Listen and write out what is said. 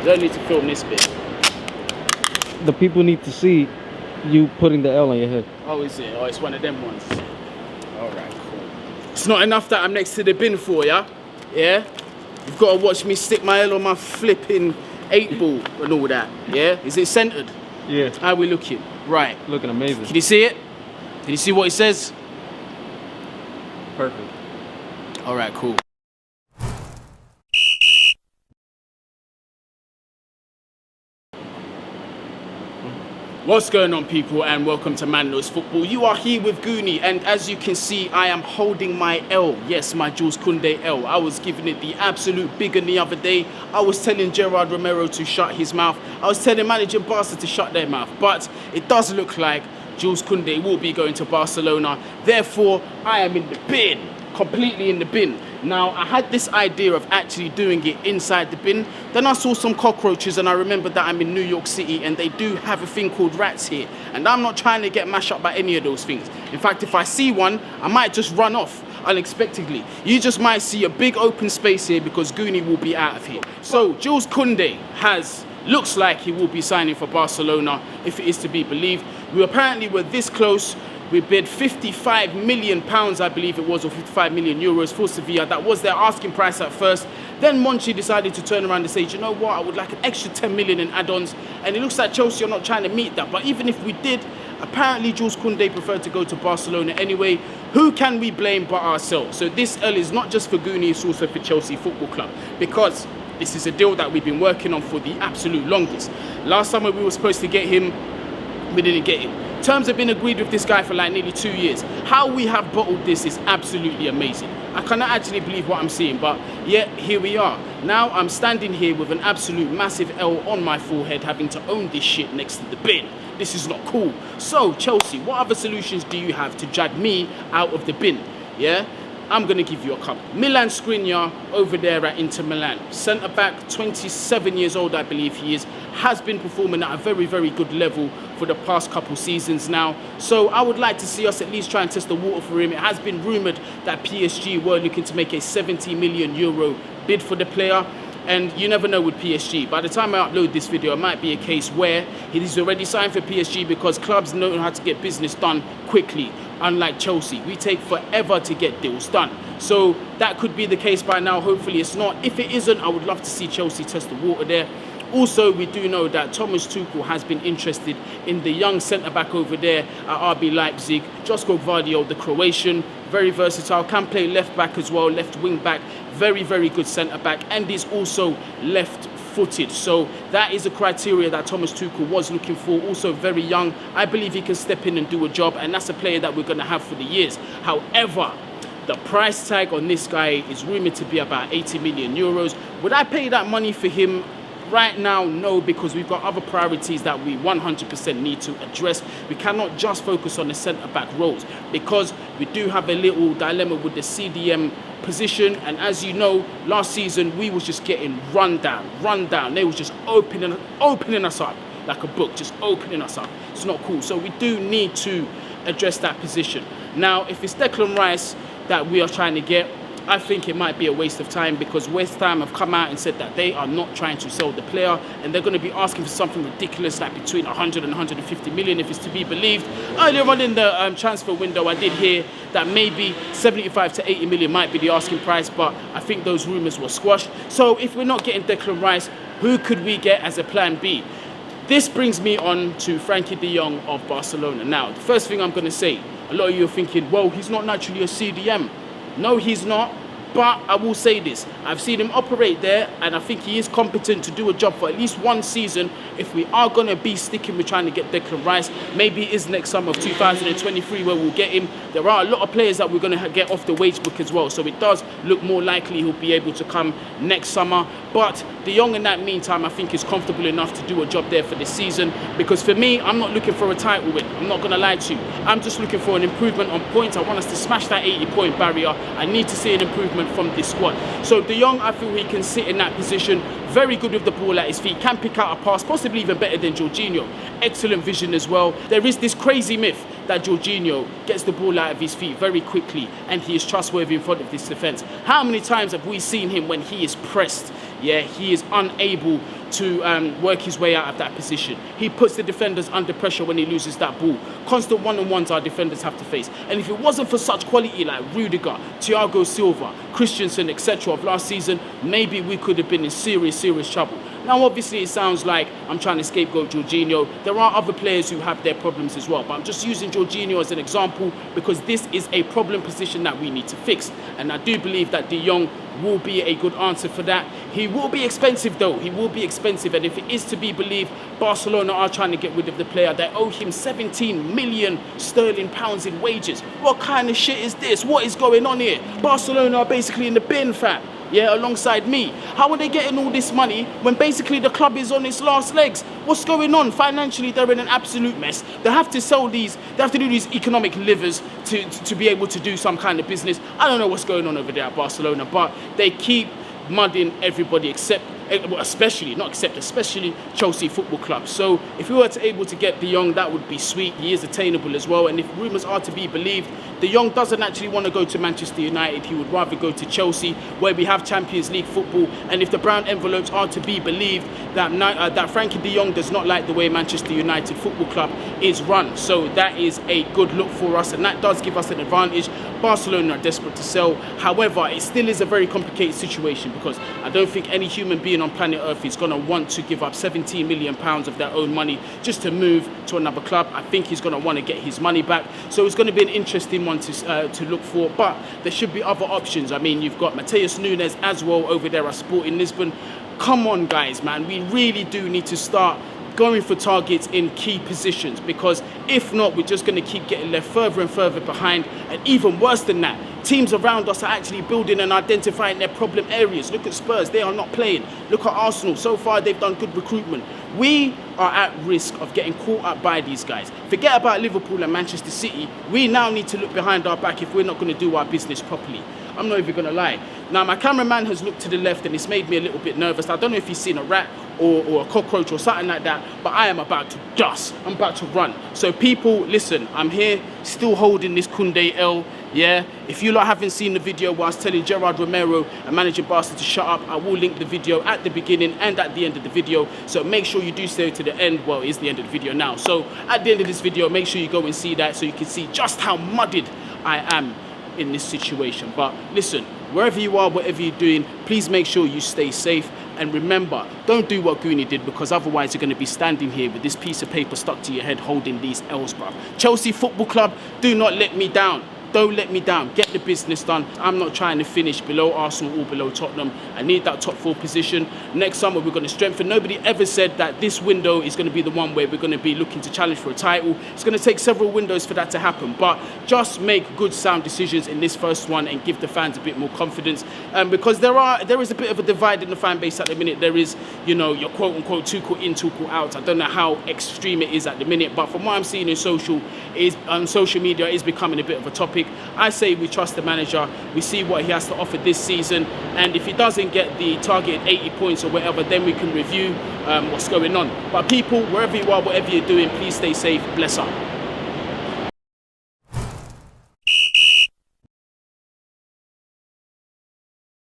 don't need to film this bit. The people need to see you putting the L on your head. Oh, is it? Oh, it's one of them ones. Alright, cool. It's not enough that I'm next to the bin for ya. Yeah? You've got to watch me stick my L on my flipping 8-ball and all that. Yeah? Is it centered? Yeah. How are we looking? Right. Looking amazing. Can you see it? Can you see what it says? Perfect. Alright, cool. What's going on, people, and welcome to Man Knows Football. You are here with Guni, and as you can see, I am holding my L. Yes, my Jules Kounde L. I was giving it the absolute big one the other day. I was telling Gerard Romero to shut his mouth. I was telling managing Barca to shut their mouth. But it does look like Jules Kounde will be going to Barcelona. Therefore, I am in the bin, completely in the bin. Now, I had this idea of actually doing it inside the bin. Then I saw some cockroaches and I remembered that I'm in New York City and they do have a thing called rats here. And I'm not trying to get mashed up by any of those things. In fact, if I see one, I might just run off unexpectedly. You just might see a big open space here because Guni will be out of here. So, Jules Kounde looks like he will be signing for Barcelona, if it is to be believed. We apparently were this close. We bid 55 million pounds, I believe it was, or 55 million euros for Sevilla. That was their asking price at first. Then Monchi decided to turn around and say, you know what, I would like an extra 10 million in add-ons. And it looks like Chelsea are not trying to meet that. But even if we did, apparently Jules Kounde preferred to go to Barcelona anyway. Who can we blame but ourselves? So this L is not just for Guni, it's also for Chelsea Football Club. Because this is a deal that we've been working on for the absolute longest. Last summer we were supposed to get him, we didn't get him. Terms have been agreed with this guy for like nearly 2 years. How we have bottled this is absolutely amazing. I cannot actually believe what I'm seeing, but yet here we are. Now I'm standing here with an absolute massive L on my forehead, having to own this shit next to the bin. This is not cool. So Chelsea, what other solutions do you have to drag me out of the bin? Yeah? I'm going to give you a couple. Milan Skriniar over there at Inter Milan. Centre-back, 27 years old, I believe he is. Has been performing at a very, very good level for the past couple seasons now. So I would like to see us at least try and test the water for him. It has been rumoured that PSG were looking to make a 70 million euro bid for the player. And you never know with PSG. By the time I upload this video, it might be a case where he's already signed for PSG because clubs know how to get business done quickly. Unlike Chelsea, we take forever to get deals done. So that could be the case by now. Hopefully it's not. If it isn't, I would love to see Chelsea test the water there. Also, we do know that Thomas Tuchel has been interested in the young centre-back over there at RB Leipzig, Jules Kounde, the Croatian, very versatile, can play left-back as well, left wing-back, very, very good centre-back, and is also left-footed. So that is a criteria that Thomas Tuchel was looking for. Also very young. I believe he can step in and do a job, and that's a player that we're going to have for the years. However, the price tag on this guy is rumoured to be about 80 million euros. Would I pay that money for him? Right now, no, because we've got other priorities that we 100% need to address. We cannot just focus on the centre-back roles because we do have a little dilemma with the CDM position. And as you know, last season, we was just getting run down. They was just opening us up like a book, just opening us up. It's not cool. So we do need to address that position. Now, if it's Declan Rice that we are trying to get, I think it might be a waste of time because West Ham have come out and said that they are not trying to sell the player and they're going to be asking for something ridiculous like between 100 and 150 million if it's to be believed. Earlier on in the transfer window, I did hear that maybe 75 to 80 million might be the asking price, but I think those rumours were squashed. So if we're not getting Declan Rice, who could we get as a plan B? This brings me on to Frenkie De Jong of Barcelona. Now, the first thing I'm going to say, a lot of you are thinking, well, he's not naturally a CDM. No, he's not. But I will say this, I've seen him operate there and I think he is competent to do a job for at least one season. If we are going to be sticking with trying to get Declan Rice, maybe it is next summer of 2023 where we'll get him. There are a lot of players that we're going to get off the wage book as well. So it does look more likely he'll be able to come next summer. But De Jong in that meantime, I think is comfortable enough to do a job there for this season. Because for me, I'm not looking for a title win. I'm not going to lie to you. I'm just looking for an improvement on points. I want us to smash that 80-point barrier. I need to see an improvement from this squad. So De Jong, I feel he can sit in that position. Very good with the ball at his feet. Can pick out a pass, possibly even better than Jorginho. Excellent vision as well. There is this crazy myth that Jorginho gets the ball out of his feet very quickly and he is trustworthy in front of this defence. How many times have we seen him when he is pressed? Yeah, he is unable to work his way out of that position. He puts the defenders under pressure when he loses that ball. Constant one-on-ones our defenders have to face. And if it wasn't for such quality like Rudiger, Thiago Silva, Christensen, etc. of last season, maybe we could have been in serious trouble. Now, obviously, it sounds like I'm trying to scapegoat Jorginho. There are other players who have their problems as well, but I'm just using Jorginho as an example because this is a problem position that we need to fix. And I do believe that De Jong will be a good answer for that. He will be expensive, though. He will be expensive, and if it is to be believed, Barcelona are trying to get rid of the player. They owe him 17 million sterling pounds in wages. What kind of shit is this? What is going on here? Barcelona are basically in the bin, fam. Yeah, alongside me. How are they getting all this money when basically the club is on its last legs? What's going on? Financially, they're in an absolute mess. They have to sell these, they have to do these economic livers to be able to do some kind of business. I don't know what's going on over there at Barcelona, but they keep mudding everybody especially Chelsea Football Club. So if we were able to get De Jong, that would be sweet. He is attainable as well. And if rumours are to be believed, De Jong doesn't actually want to go to Manchester United. He would rather go to Chelsea, where we have Champions League football. And if the brown envelopes are to be believed, that Frenkie De Jong does not like the way Manchester United Football Club is run. So that is a good look for us, and that does give us an advantage. Barcelona are desperate to sell. However, it still is a very complicated situation because I don't think any human being on planet Earth is going to want to give up 17 million pounds of their own money just to move to another club. I think he's going to want to get his money back. So it's going to be an interesting one to look for. But there should be other options. I mean, you've got Matheus Nunes as well over there at Sporting Lisbon. Come on, guys, man. We really do need to start going for targets in key positions, because if not, we're just going to keep getting left further and further behind. And even worse than that, teams around us are actually building and identifying their problem areas. Look at Spurs, they are not playing. Look at Arsenal, so far they've done good recruitment. We are at risk of getting caught up by these guys. Forget about Liverpool and Manchester City. We now need to look behind our back if we're not going to do our business properly. I'm not even going to lie. Now, my cameraman has looked to the left and it's made me a little bit nervous. I don't know if he's seen a rat or a cockroach or something like that, but I am about to dust. I'm about to run. So people, listen, I'm here still holding this Kounde L. Yeah, if you lot haven't seen the video where I was telling Gerard Romero and manager Barca to shut up, I will link the video at the beginning and at the end of the video. So make sure you do stay to the end. Well, it's the end of the video now. So at the end of this video, make sure you go and see that so you can see just how muddied I am in this situation. But listen, wherever you are, whatever you're doing, please make sure you stay safe. And remember, don't do what Guni did, because otherwise you're going to be standing here with this piece of paper stuck to your head holding these L's, bruv. Chelsea Football Club, do not let me down. Don't let me down. Get the business done. I'm not trying to finish below Arsenal or below Tottenham. I need that top 4 position. Next summer, we're going to strengthen. Nobody ever said that this window is going to be the one where we're going to be looking to challenge for a title. It's going to take several windows for that to happen. But just make good, sound decisions in this first one and give the fans a bit more confidence. Because there is a bit of a divide in the fan base at the minute. There is, you know, your quote-unquote Tuchel in, Tuchel out. I don't know how extreme it is at the minute. But from what I'm seeing in social media, is becoming a bit of a topic. I say we trust the manager. We see what he has to offer this season, and if he doesn't get the targeted 80 points or whatever, then we can review what's going on. But people, wherever you are, whatever you're doing, please stay safe. Bless up.